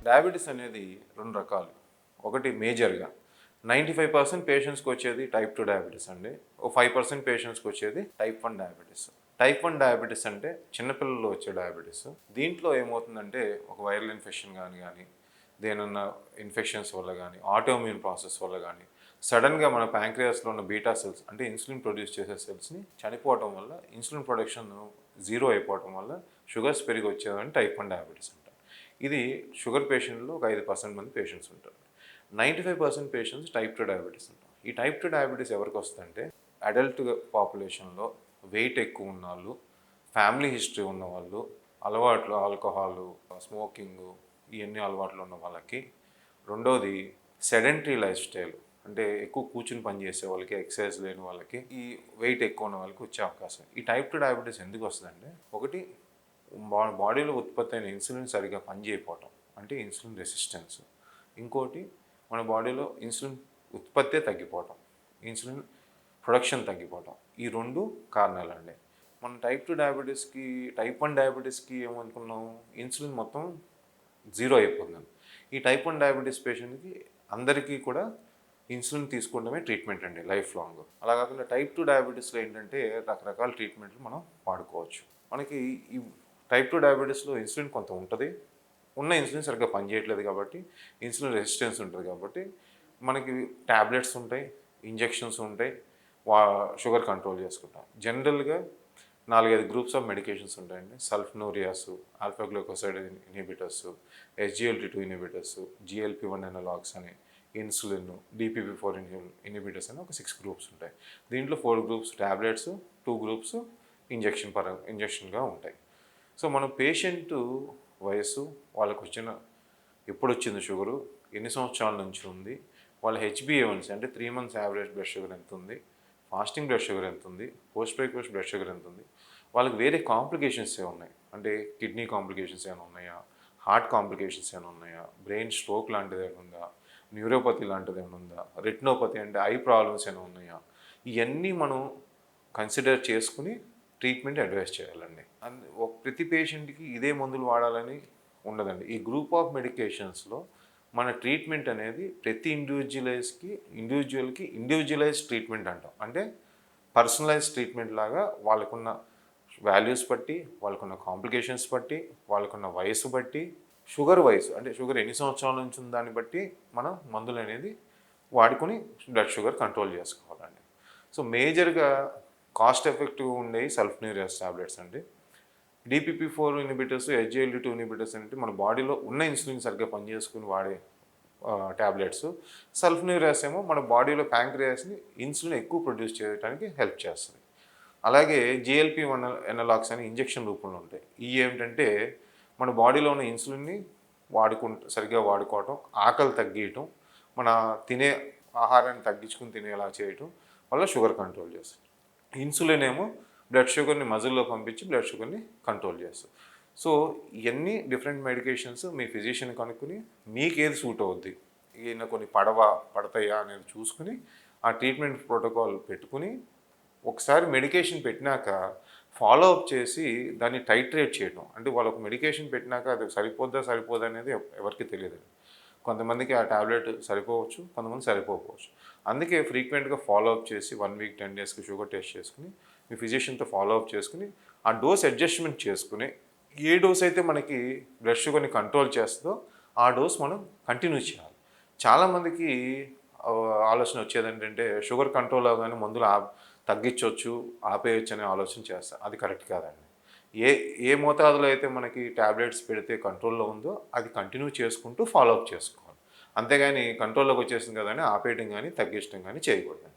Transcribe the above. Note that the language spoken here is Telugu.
డయాబెటీస్ అనేది 2 రకాలు. ఒకటి మేజర్‌గా 95% పేషెంట్స్‌కి వచ్చేది టైప్ 2 డయాబెటీస్ అండి. ఓ 5% పేషెంట్స్‌కి వచ్చేది టైప్ 1 డయాబెటీస్. టైప్ 1 డయాబెటీస్ అంటే చిన్న పిల్లల్లో వచ్చే డయాబెటీస్. దీంట్లో ఏమవుతుందంటే ఒక వైరల్ ఇన్ఫెక్షన్ గాని దేనన్నా ఇన్ఫెక్షన్స్ వల్ల గాని, ఆటోఇమ్యూన్ ప్రాసెస్ వల్ల గాని సడెన్‌గా మన ప్యాంక్రియాస్‌లో ఉన్న బీటా సెల్స్ అంటే ఇన్సులిన్ ప్రొడ్యూస్ చేసే సెల్స్‌ని చనిపోవటం వల్ల ఇన్సులిన్ ప్రొడక్షన్ జీరో అయిపోవటం వల్ల షుగర్స్ పెరిగి వచ్చేదాన్ని టైప్ 1 డయాబెటీస్ అంటారు. ఇది షుగర్ పేషెంట్‌లో ఒక 5% మంది పేషెంట్స్ ఉంటారు. 95% పేషెంట్స్ టైప్ 2 డయాబెటీస్ ఉంటారు. ఈ టైప్ 2 డయాబెటీస్ ఎవరికి వస్తుందంటే అడల్ట్ పాపులేషన్‌లో వెయిట్ ఎక్కువ ఉన్నవాళ్ళు, ఫ్యామిలీ హిస్టరీ ఉన్నవాళ్ళు, అలవాట్లు ఆల్కహాలు, స్మోకింగు ఇవన్నీ అలవాట్లు ఉన్న వాళ్ళకి. రెండోది సెడెంటరీ లైఫ్ స్టైల్ అంటే ఎక్కువ కూర్చుని పని చేసే వాళ్ళకి, ఎక్సర్సైజ్ లేని వాళ్ళకి, ఈ వెయిట్ ఎక్కువ ఉన్న వాళ్ళకి వచ్చే అవకాశం. ఈ టైప్ 2 డయాబెటీస్ ఎందుకు వస్తుందంటే ఒకటి బాడీలో ఉత్పత్తి అయిన ఇన్సులిన్ సరిగ్గా పనిచేయకపోవటం అంటే ఇన్సులిన్ రెసిస్టెన్స్. ఇంకోటి మన బాడీలో ఇన్సులిన్ ఉత్పత్తే తగ్గిపోవటం, ఇన్సులిన్ ప్రొడక్షన్ తగ్గిపోవటం. ఈ 2 కారణాలండి. మనం టైప్ 2 డయాబెటీస్‌కి, టైప్ 1 డయాబెటీస్‌కి ఏమనుకున్నాం ఇన్సులిన్ మొత్తం జీరో అయిపోతుందని. ఈ టైప్ 1 డయాబెటీస్ పేషెంట్‌కి అందరికీ కూడా ఇన్సులిన్ తీసుకోవడమే ట్రీట్మెంట్ అండి లైఫ్ లాంగ్. అలా కాకుండా టైప్ 2 డయాబెటీస్‌లో ఏంటంటే రకరకాల ట్రీట్మెంట్లు మనం వాడుకోవచ్చు. మనకి ఈ టైప్ 2 డయాబెటీస్‌లో ఇన్సులిన్ కొంత ఉంటుంది. ఉన్న ఇన్సులిన్ సరిగ్గా పనిచేయట్లేదు కాబట్టి ఇన్సులిన్ రెసిస్టెన్స్ ఉంటుంది కాబట్టి మనకి టాబ్లెట్స్ ఉంటాయి, ఇంజెక్షన్స్ ఉంటాయి, వా షుగర్ కంట్రోల్ చేసుకుంటాం. జనరల్‌గా 4, 5 గ్రూప్స్ ఆఫ్ మెడికేషన్స్ ఉంటాయండి. Sulfonylureas, alpha glucosidase inhibitors, SGLT2 inhibitors, GLP1 analogs అని, ఇన్సులిన్, డీపీపీ4 ఇన్హిబిటర్స్ అని ఒక 6 గ్రూప్స్ ఉంటాయి. దీంట్లో 4 గ్రూప్స్ టాబ్లెట్స్, 2 గ్రూప్స్ ఇంజెక్షన్గా ఉంటాయి. సో మనం పేషెంట్ వయస్సు, వాళ్ళకు వచ్చిన ఎప్పుడు వచ్చింది షుగరు, ఎన్ని సంవత్సరాల నుంచి ఉంది, వాళ్ళ హెచ్బిఏవన్సీ అంటే 3 మంత్స్ యావరేజ్ బ్లడ్ షుగర్ ఎంత ఉంది, ఫాస్టింగ్ బ్లడ్ షుగర్ ఎంత ఉంది, పోస్ట్ బ్రేక్ఫాస్ట్ బ్లడ్ షుగర్ ఎంత ఉంది, వాళ్ళకి వేరే కాంప్లికేషన్స్ ఏమున్నాయి అంటే కిడ్నీ కాంప్లికేషన్స్ ఏమైనా ఉన్నాయా, హార్ట్ కాంప్లికేషన్స్ ఏమైనా ఉన్నాయా, బ్రెయిన్ స్ట్రోక్ లాంటిది ఏమైనా ఉందా, న్యూరోపతి లాంటిది ఏమైనా ఉందా, రెటినోపతి అంటే ఐ ప్రాబ్లమ్స్ ఏమైనా ఉన్నాయా, ఇవన్నీ మనం కన్సిడర్ చేసుకుని ట్రీట్మెంట్ అడ్వైస్ చేయాలండి. ప్రతి పేషెంట్కి ఇదే మందులు వాడాలని ఉండదండి. ఈ గ్రూప్ ఆఫ్ మెడికేషన్స్లో మన ట్రీట్మెంట్ అనేది ప్రతి ఇండివిజువల్కి ఇండివిజువలైజ్ ట్రీట్మెంట్ అంటాం. అంటే పర్సనలైజ్ ట్రీట్మెంట్ లాగా వాళ్ళకున్న వాల్యూస్ బట్టి, వాళ్ళకున్న కాంప్లికేషన్స్ బట్టి, వాళ్ళకున్న వయసు బట్టి, షుగర్ వయసు అంటే షుగర్ ఎన్ని సంవత్సరాల నుంచి ఉంది దాన్ని బట్టి మనం మందులు అనేది వాడుకొని బ్లడ్ షుగర్ కంట్రోల్ చేసుకోవాలండి. సో మేజర్గా కాస్ట్ ఎఫెక్టివ్ ఉండేవి సల్ఫోనూరియాస్ టాబ్లెట్స్ అండి. డీపీపీ4 ఇన్హిబిటర్స్, ఎస్జీఎల్టీ2 ఇన్హిబిటర్స్ అంటే మన బాడీలో ఉన్న ఇన్సులిన్ సరిగ్గా పనిచేసుకుని వాడే టాబ్లెట్స్. సల్ఫోనూరియాస్ ఏమో మన బాడీలో ప్యాంక్రియాస్ని ఇన్సులిన్ ఎక్కువ ప్రొడ్యూస్ చేయడానికి హెల్ప్ చేస్తుంది. అలాగే జీఎల్పీ1 ఎనలాగ్స్ అని ఇంజెక్షన్ రూపంలో ఉంటాయి. ఇవి ఏమిటంటే మన బాడీలో ఉన్న ఇన్సులిన్ని సరిగ్గా వాడుకోవటం, ఆకలి తగ్గియటం, మన తినే ఆహారాన్ని తగ్గించుకుని తినేలా చేయటం వల్ల షుగర్ కంట్రోల్ చేస్తుంది. ఇన్సులిన్ ఏమో బ్లడ్ షుగర్ని మజిల్లో పంపించి బ్లడ్ షుగర్ని కంట్రోల్ చేస్తుంది. సో ఇవన్నీ డిఫరెంట్ మెడికేషన్స్ మీ ఫిజిషియన్ కనుక్కొని మీకు ఏది సూట్ అవుద్ది, ఈయన కొన్ని పడతాయా అనేది చూసుకుని ఆ ట్రీట్మెంట్ ప్రోటోకాల్ పెట్టుకుని ఒకసారి మెడికేషన్ పెట్టినాక ఫాలో అప్ చేసి దాన్ని టైట్రేట్ చేయడం. అంటే వాళ్ళకు మెడికేషన్ పెట్టినాక అది సరిపోదా అనేది ఎవరికి తెలియదు. కొంతమందికి ఆ టాబ్లెట్ సరిపోవచ్చు, కొంతమంది సరిపోవచ్చు. అందుకే ఫ్రీక్వెంట్గా ఫాలో అప్ చేసి 1 వీక్ 10 డేస్కి షుగర్ టెస్ట్ చేసుకుని మీ ఫిజిషియన్తో ఫాలో అప్ చేసుకుని ఆ డోస్ అడ్జస్ట్మెంట్ చేసుకుని ఏ డోస్ అయితే మనకి బ్లడ్ షుగర్ని కంట్రోల్ చేస్తుందో ఆ డోస్ మనం కంటిన్యూ చేయాలి. చాలామందికి ఆలోచన వచ్చేది ఏంటంటే షుగర్ కంట్రోల్ అవగానే మందులు తగ్గించవచ్చు, ఆపేయచ్చు అనే ఆలోచన చేస్తారు. అది కరెక్ట్ కాదండి. ఏ ఏ మోతాదులో అయితే మనకి టాబ్లెట్స్ పెడితే కంట్రోల్లో ఉందో అది కంటిన్యూ చేసుకుంటూ ఫాలో అప్ చేసుకోవాలి. అంతేగాని కంట్రోల్లోకి వచ్చేసింది కదా అని ఆపేయడం కానీ తగ్గించడం కానీ చేయకూడదు.